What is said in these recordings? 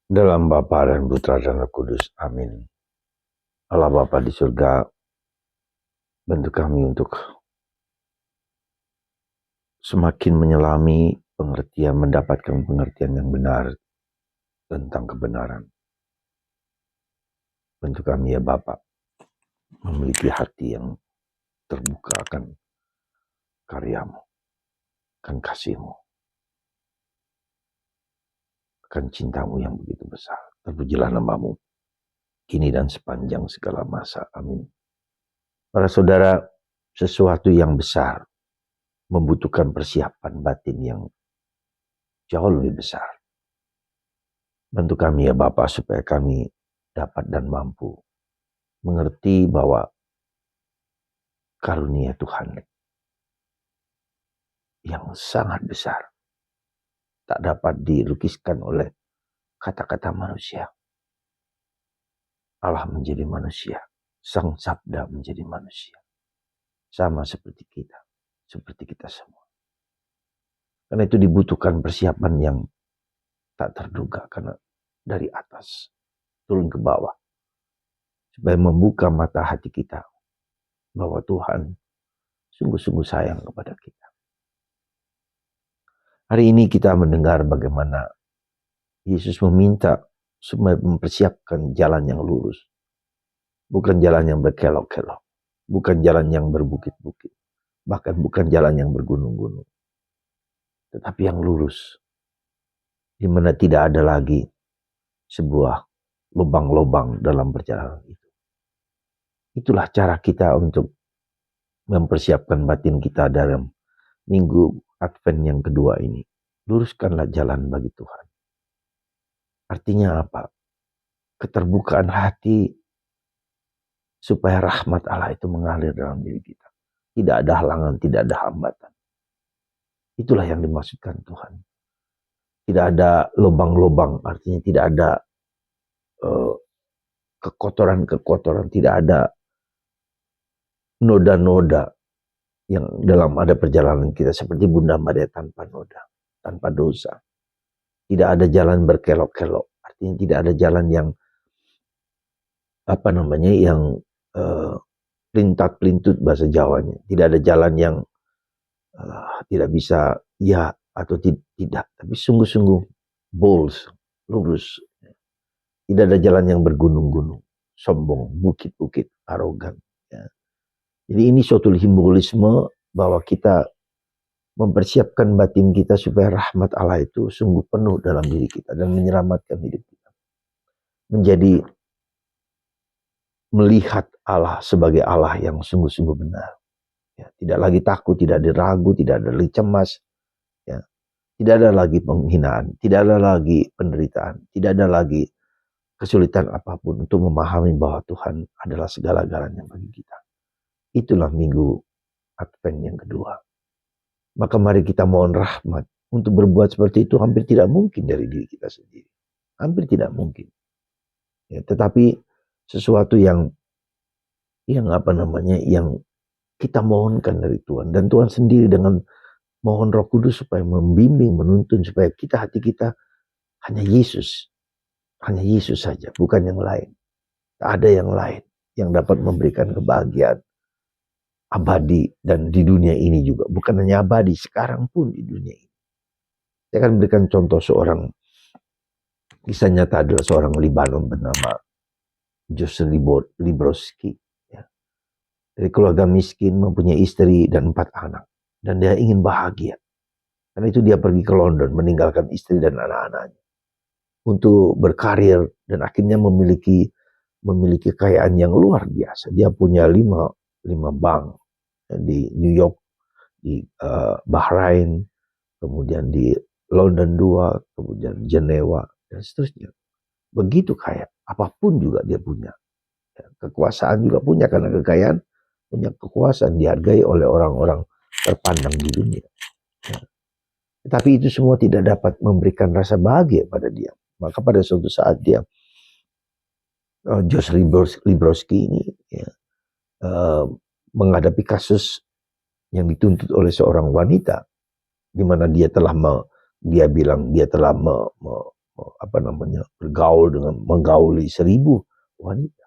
Dalam Bapa dan Putra dan Roh Kudus. Amin. Allah Bapa di surga, bantu kami untuk semakin menyelami pengertian, mendapatkan pengertian yang benar tentang kebenaran. Bantu kami ya Bapa, memiliki hati yang terbuka akan karyamu, akan kasihmu, akan cintamu yang begitu besar. Terpujilah namamu, kini dan sepanjang segala masa. Amin. Para saudara, sesuatu yang besar membutuhkan persiapan batin yang jauh lebih besar. Bantu kami ya Bapa supaya kami dapat dan mampu mengerti bahwa karunia Tuhan yang sangat besar tak dapat dilukiskan oleh kata-kata manusia. Allah menjadi manusia, Sang Sabda menjadi manusia, sama seperti kita semua. Karena itu dibutuhkan persiapan yang tak terduga, karena dari atas turun ke bawah, supaya membuka mata hati kita bahwa Tuhan sungguh-sungguh sayang kepada kita. Hari ini kita mendengar bagaimana Yesus meminta supaya mempersiapkan jalan yang lurus. Bukan jalan yang berkelok-kelok. Bukan jalan yang berbukit-bukit. Bahkan bukan jalan yang bergunung-gunung. Tetapi yang lurus. Di mana tidak ada lagi sebuah lubang-lubang dalam perjalanan itu. Itulah cara kita untuk mempersiapkan batin kita dalam minggu Advent yang kedua ini. Luruskanlah jalan bagi Tuhan. Artinya apa? Keterbukaan hati supaya rahmat Allah itu mengalir dalam diri kita. Tidak ada halangan, tidak ada hambatan. Itulah yang dimaksudkan Tuhan. Tidak ada lubang-lubang, artinya tidak ada kekotoran-kekotoran, tidak ada noda-noda yang dalam ada perjalanan kita seperti Bunda Maria tanpa noda, tanpa dosa. Tidak ada jalan berkelok-kelok, artinya tidak ada jalan yang yang pelintat-pelintut bahasa Jawanya. Tidak ada jalan yang tidak bisa ya atau tidak, tapi sungguh-sungguh bold, lurus. Tidak ada jalan yang bergunung-gunung, sombong, bukit-bukit, arogan. Ya. Jadi ini suatu simbolisme bahwa kita mempersiapkan batin kita supaya rahmat Allah itu sungguh penuh dalam diri kita dan menyelamatkan hidup kita. Menjadi melihat Allah sebagai Allah yang sungguh-sungguh benar. Ya, tidak lagi takut, tidak ada ragu, tidak ada lagi cemas. Ya. Tidak ada lagi penghinaan, tidak ada lagi penderitaan, tidak ada lagi kesulitan apapun untuk memahami bahwa Tuhan adalah segala-galanya bagi kita. Itulah minggu Advent yang kedua. Maka mari kita mohon rahmat. Untuk berbuat seperti itu hampir tidak mungkin dari diri kita sendiri. Hampir tidak mungkin. Ya, tetapi sesuatu yang kita mohonkan dari Tuhan. Dan Tuhan sendiri dengan mohon Roh Kudus supaya membimbing, menuntun, supaya hati kita hanya Yesus. Hanya Yesus saja, bukan yang lain. Tak ada yang lain yang dapat memberikan kebahagiaan abadi dan di dunia ini juga. Bukan hanya abadi, sekarang pun di dunia ini. Saya akan berikan contoh seorang, kisah nyata adalah seorang Libanon bernama Joseph Libroski. Ya. Dari keluarga miskin, mempunyai istri dan 4 anak. Dan dia ingin bahagia. Karena itu dia pergi ke London, meninggalkan istri dan anak-anaknya. Untuk berkarir dan akhirnya memiliki kekayaan yang luar biasa. Dia punya 5 bank di New York, di Bahrain, kemudian di London 2, kemudian Jenewa, dan seterusnya. Begitu kaya, apapun juga dia punya. Ya, kekuasaan juga punya, karena kekayaan punya kekuasaan, dihargai oleh orang-orang terpandang di dunia. Ya. Tetapi itu semua tidak dapat memberikan rasa bahagia pada dia. Maka pada suatu saat dia, Joseph Libroski ini ya, menghadapi kasus yang dituntut oleh seorang wanita, di mana dia telah bergaul dengan menggauli 1.000 wanita.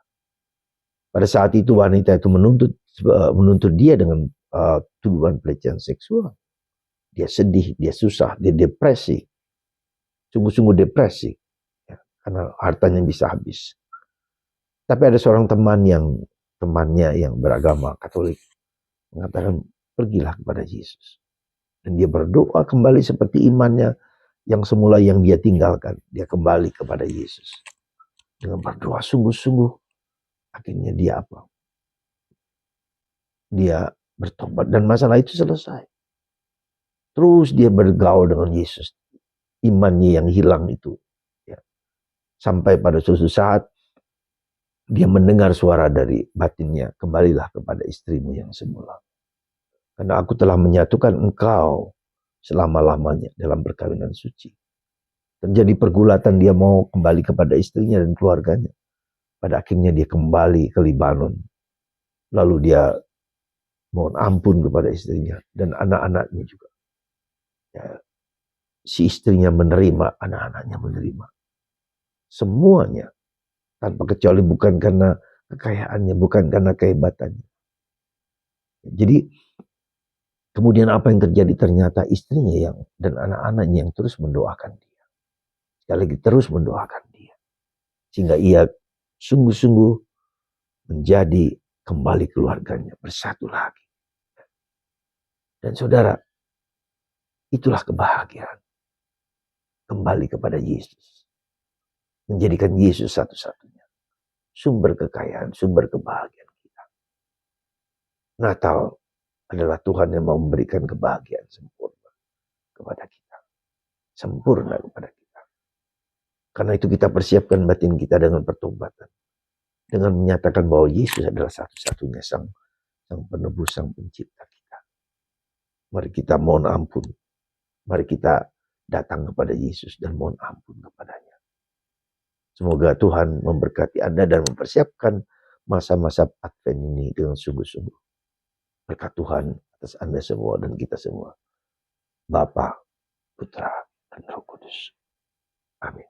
Pada saat itu wanita itu menuntut dia dengan tuduhan pelecehan seksual. Dia sedih, dia susah, dia depresi, sungguh-sungguh depresi, ya, karena hartanya bisa habis. Tapi ada seorang temannya yang beragama Katolik mengatakan, pergilah kepada Yesus. Dan dia berdoa kembali seperti imannya yang semula yang dia tinggalkan. Dia kembali kepada Yesus. Dengan berdoa sungguh-sungguh, akhirnya dia apa? Dia bertobat dan masalah itu selesai. Terus dia bergaul dengan Yesus. Imannya yang hilang itu. Ya. Sampai pada suatu saat, dia mendengar suara dari batinnya, kembalilah kepada istrimu yang semula. Karena aku telah menyatukan engkau selama-lamanya dalam perkawinan suci. Terjadi pergulatan, dia mau kembali kepada istrinya dan keluarganya. Pada akhirnya dia kembali ke Libanon. Lalu dia mohon ampun kepada istrinya dan anak-anaknya juga. Ya, si istrinya menerima, anak-anaknya menerima. Semuanya tanpa kecuali, bukan karena kekayaannya, bukan karena kehebatannya. Jadi kemudian apa yang terjadi? Ternyata istrinya dan anak-anaknya yang terus mendoakan dia. Sekali lagi terus mendoakan dia. Sehingga ia sungguh-sungguh menjadi kembali keluarganya, bersatu lagi. Dan saudara, itulah kebahagiaan. Kembali kepada Yesus. Menjadikan Yesus satu-satunya sumber kekayaan, sumber kebahagiaan kita. Natal adalah Tuhan yang mau memberikan kebahagiaan sempurna kepada kita. Sempurna kepada kita. Karena itu kita persiapkan batin kita dengan pertobatan. Dengan menyatakan bahwa Yesus adalah satu-satunya sang penebus, sang pencipta kita. Mari kita mohon ampun. Mari kita datang kepada Yesus dan mohon ampun kepadanya. Semoga Tuhan memberkati Anda dan mempersiapkan masa-masa Advent ini dengan sungguh-sungguh. Berkat Tuhan atas Anda semua dan kita semua. Bapa, Putra, dan Roh Kudus. Amin.